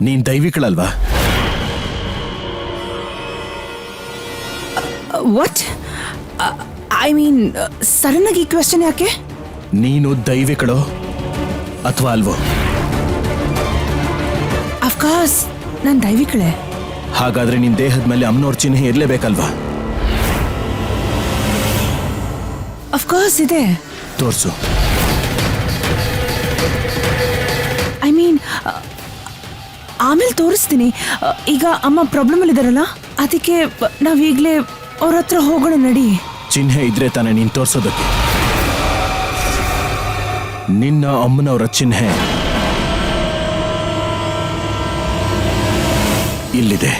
ನೀನ್ ದೈವಿಕಳಲ್ವಾ? What? I mean sudden ಆಗಿ ಈ ಕ್ವೆಶ್ಚನ್ ಯಾಕೆ? ನೀನು ದೈವಿಕಳೋ ಅಥವಾ ಅಲ್ವೋ? ಅಫ್ಕೋರ್ಸ್ ನಾನು ದೈವಿಕಳೆ. ಹಾಗಾದ್ರೆ ನಿನ್ ದೇಹದ ಮೇಲೆ ಅಮ್ಮನವ್ರ ಚಿಹ್ನೆ ಇರ್ಲೇಬೇಕಲ್ವಾ? ಅಫ್ಕೋರ್ಸ್ ಇದೆ. ತೋರ್ಸು. ಐ ಮೀನ್ ಆಮೇಲೆ ತೋರಿಸ್ತೀನಿ. ಈಗ ಅಮ್ಮ ಪ್ರಾಬ್ಲಮ್ ಅಲ್ಲಿ ಇದಾರಲ್ಲ, ಅದಕ್ಕೆ ನಾವೀಗ್ಲೇ ಅವ್ರ ಹತ್ರ ಹೋಗೋಣ ನಡಿ. ಚಿಹ್ನೆ ಇದ್ರೆ ತಾನೆ ನೀನ್ ತೋರ್ಸೋದಕ್ಕೆ. ನಿನ್ನ ಅಮ್ಮನವರ ಚಿಹ್ನೆ ಇಲ್ಲಿದೆ.